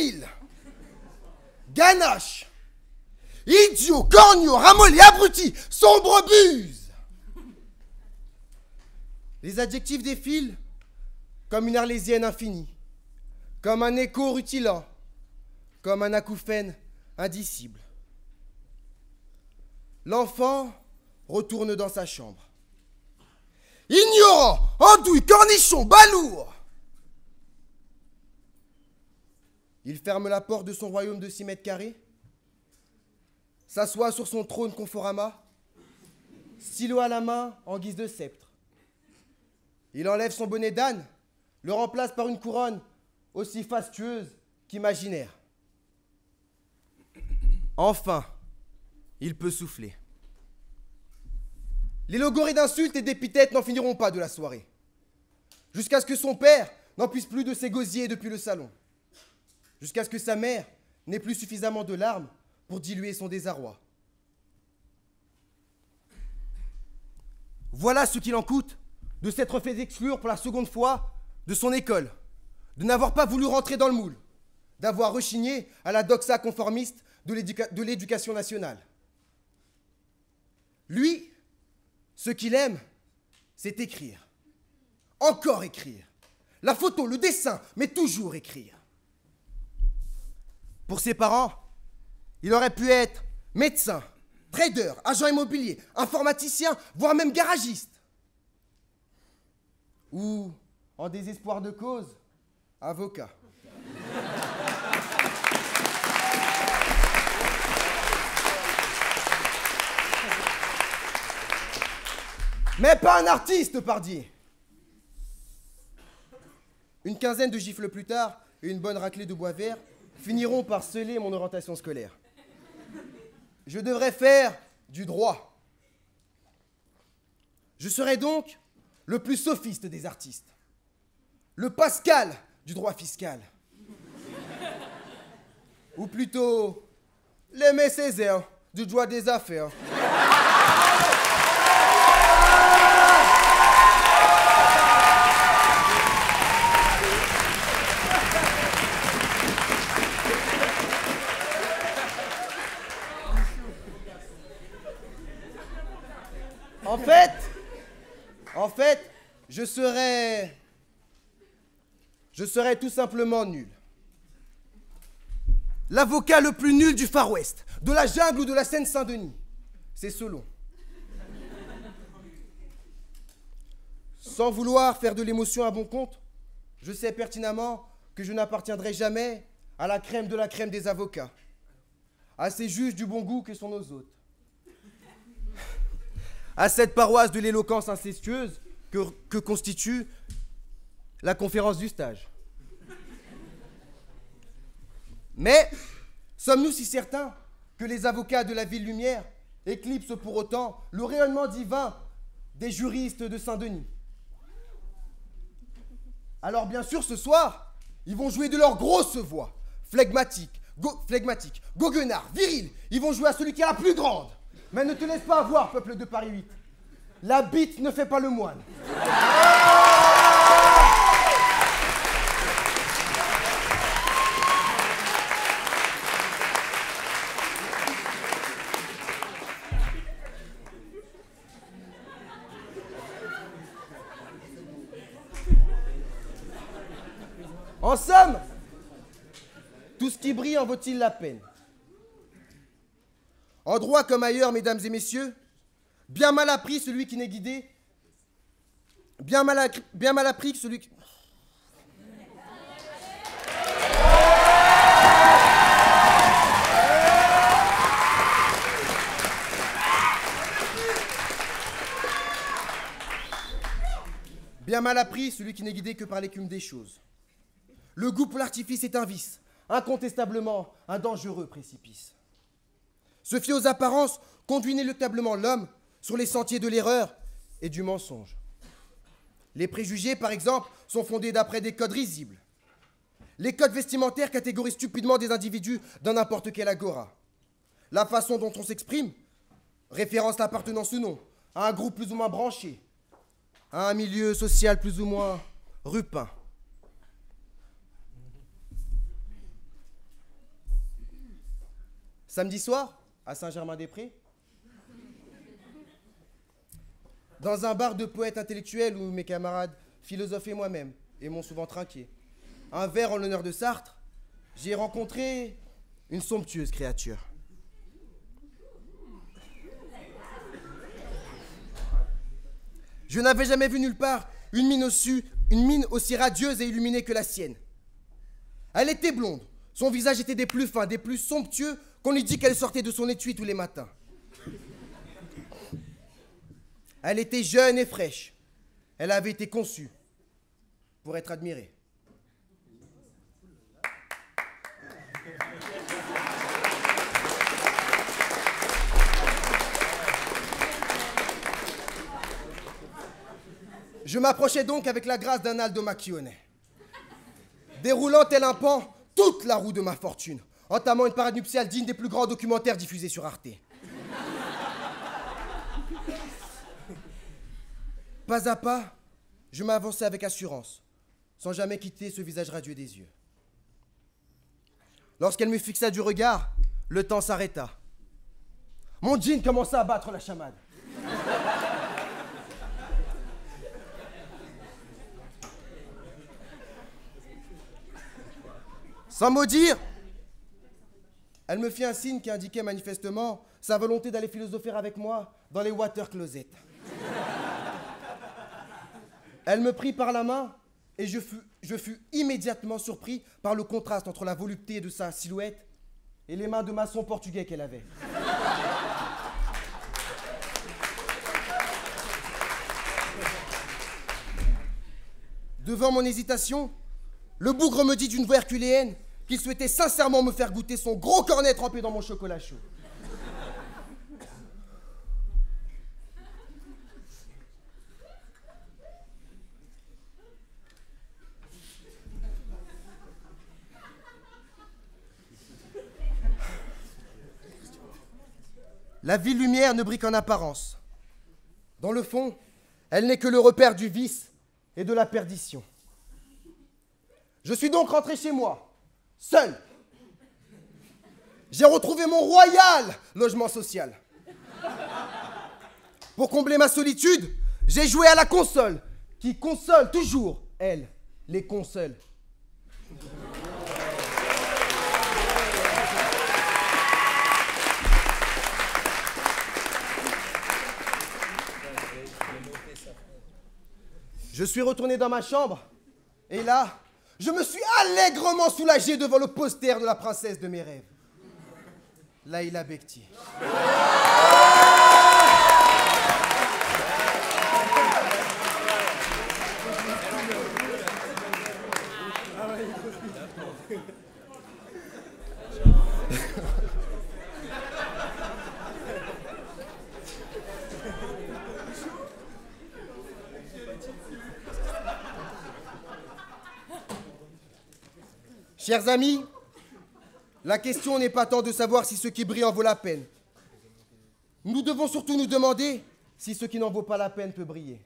débile, ganache, idiot, corneau, ramolli, abruti, sombre buse. Les adjectifs défilent comme une arlésienne infinie, comme un écho rutilant, comme un acouphène indicible. L'enfant retourne dans sa chambre. Ignorant, andouille, cornichon, balourd. Il ferme la porte de son royaume de 6 mètres carrés, s'assoit sur son trône Conforama, stylo à la main en guise de sceptre. Il enlève son bonnet d'âne, le remplace par une couronne aussi fastueuse qu'imaginaire. Enfin, il peut souffler. Les logorées d'insultes et d'épithètes n'en finiront pas de la soirée, jusqu'à ce que son père n'en puisse plus de ses gosiers depuis le salon, jusqu'à ce que sa mère n'ait plus suffisamment de larmes pour diluer son désarroi. Voilà ce qu'il en coûte de s'être fait exclure pour la seconde fois de son école, de n'avoir pas voulu rentrer dans le moule, d'avoir rechigné à la doxa conformiste de l'éducation nationale. Lui, ce qu'il aime, c'est écrire. Encore écrire. La photo, le dessin, mais toujours écrire. Pour ses parents, il aurait pu être médecin, trader, agent immobilier, informaticien, voire même garagiste. Ou, en désespoir de cause, avocat. Mais pas un artiste, pardier. Une quinzaine de gifles plus tard et une bonne raclée de bois vert finiront par sceller mon orientation scolaire. Je devrais faire du droit. Je serai donc le plus sophiste des artistes. Le Pascal du droit fiscal. Ou plutôt, l'Aimé Césaire du droit des affaires. En fait, je serais tout simplement nul. L'avocat le plus nul du Far West, de la jungle ou de la Seine-Saint-Denis. C'est Solon. Sans vouloir faire de l'émotion à bon compte, je sais pertinemment que je n'appartiendrai jamais à la crème de la crème des avocats, à ces juges du bon goût que sont nos hôtes, à cette paroisse de l'éloquence incestueuse que constitue la conférence du stage. Mais sommes-nous si certains que les avocats de la ville lumière éclipsent pour autant le rayonnement divin des juristes de Saint-Denis? Alors bien sûr, ce soir, ils vont jouer de leur grosse voix, flegmatique, goguenard, viril. Ils vont jouer à celui qui a la plus grande. Mais ne te laisse pas avoir, peuple de Paris 8. La bite ne fait pas le moine. En somme, tout ce qui brille en vaut-il la peine? En droit comme ailleurs, mesdames et messieurs, bien mal appris celui qui n'est guidé, bien mal appris celui qui... Bien mal appris celui qui n'est guidé que par l'écume des choses. Le goût pour l'artifice est un vice, incontestablement un dangereux précipice. Se fier aux apparences conduit inéluctablement l'homme sur les sentiers de l'erreur et du mensonge. Les préjugés, par exemple, sont fondés d'après des codes risibles. Les codes vestimentaires catégorisent stupidement des individus dans n'importe quelle agora. La façon dont on s'exprime référence l'appartenance ou non à un groupe plus ou moins branché, à un milieu social plus ou moins rupin. Samedi soir, à Saint-Germain-des-Prés, dans un bar de poètes intellectuels où mes camarades philosophes et moi-même aimons souvent trinquer, un verre en l'honneur de Sartre, j'ai rencontré une somptueuse créature. Je n'avais jamais vu nulle part une mine aussi radieuse et illuminée que la sienne. Elle était blonde, son visage était des plus fins, des plus somptueux qu'on lui dit qu'elle sortait de son étui tous les matins. Elle était jeune et fraîche. Elle avait été conçue pour être admirée. Je m'approchais donc avec la grâce d'un Aldo Macchione, déroulant tel un pan toute la roue de ma fortune, entamant une parade nuptiale digne des plus grands documentaires diffusés sur Arte. Pas à pas, je m'avançais avec assurance, sans jamais quitter ce visage radieux des yeux. Lorsqu'elle me fixa du regard, le temps s'arrêta. Mon jean commença à battre la chamade. Sans mot dire, elle me fit un signe qui indiquait manifestement sa volonté d'aller philosopher avec moi dans les water closets. Elle me prit par la main et je fus immédiatement surpris par le contraste entre la volupté de sa silhouette et les mains de maçon portugais qu'elle avait. Devant mon hésitation, le bougre me dit d'une voix herculéenne qu'il souhaitait sincèrement me faire goûter son gros cornet trempé dans mon chocolat chaud. La ville lumière ne brille qu'en apparence. Dans le fond, elle n'est que le repère du vice et de la perdition. Je suis donc rentré chez moi, seul. J'ai retrouvé mon royal logement social. Pour combler ma solitude, j'ai joué à la console, qui console toujours, elle, les consoles. Je suis retourné dans ma chambre, et là, je me suis allègrement soulagé devant le poster de la princesse de mes rêves, Laïla Bekti. Chers amis, la question n'est pas tant de savoir si ce qui brille en vaut la peine. Nous devons surtout nous demander si ce qui n'en vaut pas la peine peut briller.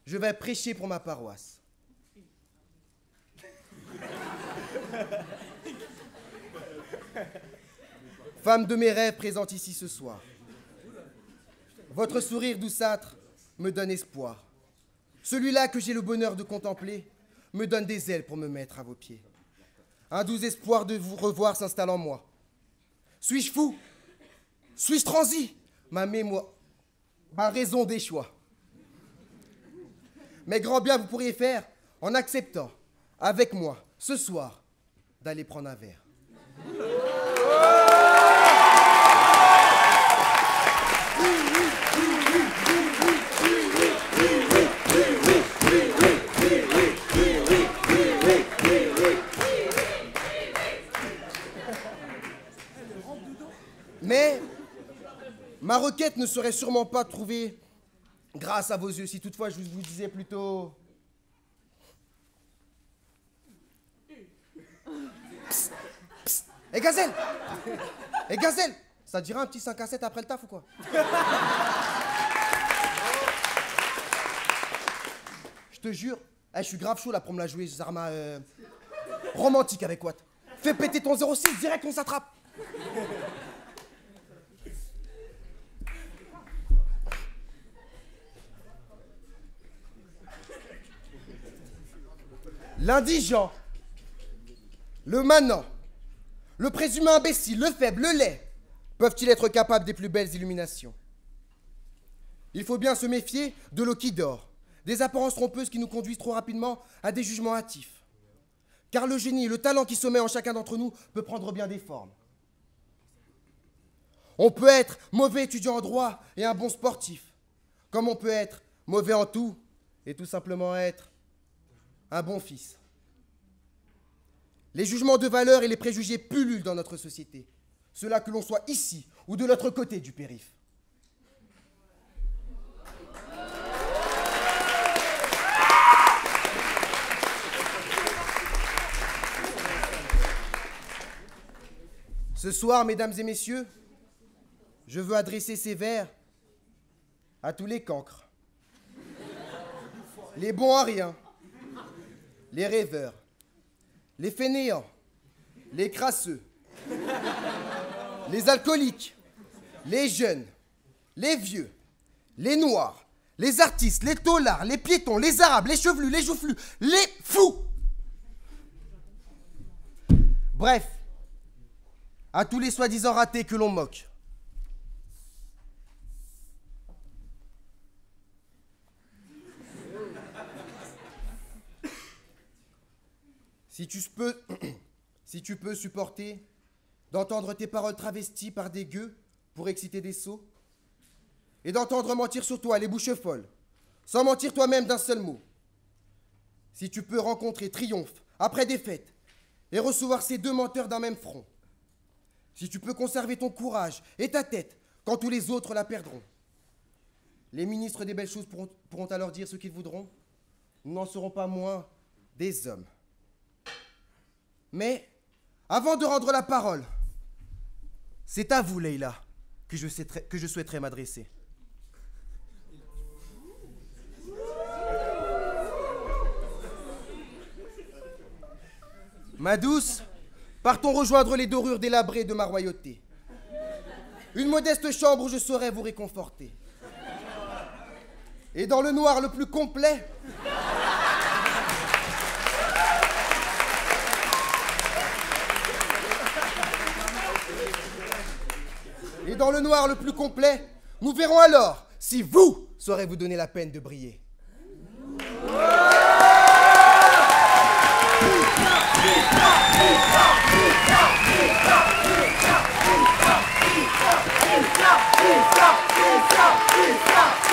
Je vais prêcher pour ma paroisse. Femme de mes rêves présente ici ce soir. Votre sourire douceâtre me donne espoir. Celui-là que j'ai le bonheur de contempler me donne des ailes pour me mettre à vos pieds. Un doux espoir de vous revoir s'installe en moi. Suis-je fou? Suis-je transi? Ma mémoire, ma raison déchoit. Mais grand bien vous pourriez faire en acceptant, avec moi, ce soir, d'aller prendre un verre. Mais ma requête ne serait sûrement pas trouvée grâce à vos yeux, si toutefois je vous disais plutôt... Psst, psst. Hé Gazelle! Hé Gazelle! Ça te dira un petit 5 à 7 après le taf ou quoi? Je te jure, je suis grave chaud là pour me la jouer, Zarma romantique avec Watt. Fais péter ton 06, direct on s'attrape. L'indigent, le manant, le présumé imbécile, le faible, le laid, peuvent-ils être capables des plus belles illuminations? Il faut bien se méfier de l'eau qui dort, des apparences trompeuses qui nous conduisent trop rapidement à des jugements hâtifs. Car le génie, le talent qui sommeille en chacun d'entre nous peut prendre bien des formes. On peut être mauvais étudiant en droit et un bon sportif, comme on peut être mauvais en tout et tout simplement être un bon fils. Les jugements de valeur et les préjugés pullulent dans notre société, cela que l'on soit ici ou de l'autre côté du périph'. Ce soir, mesdames et messieurs, je veux adresser ces vers à tous les cancres, les bons à rien, les rêveurs, les fainéants, les crasseux, les alcooliques, les jeunes, les vieux, les noirs, les artistes, les taulards, les piétons, les arabes, les chevelus, les joufflus, les fous. Bref, à tous les soi-disant ratés que l'on moque. Si tu peux supporter d'entendre tes paroles travesties par des gueux pour exciter des sots, et d'entendre mentir sur toi les bouches folles, sans mentir toi-même d'un seul mot. Si tu peux rencontrer triomphe après défaite et recevoir ces deux menteurs d'un même front. Si tu peux conserver ton courage et ta tête quand tous les autres la perdront. Les ministres des belles choses pourront alors dire ce qu'ils voudront. Nous n'en serons pas moins des hommes. Mais, avant de rendre la parole, c'est à vous, Leïla, que je souhaiterais m'adresser. Ma douce, partons rejoindre les dorures délabrées de ma royauté. Une modeste chambre où je saurais vous réconforter. Et dans le noir le plus complet, nous verrons alors si vous saurez vous donner la peine de briller. Pizza!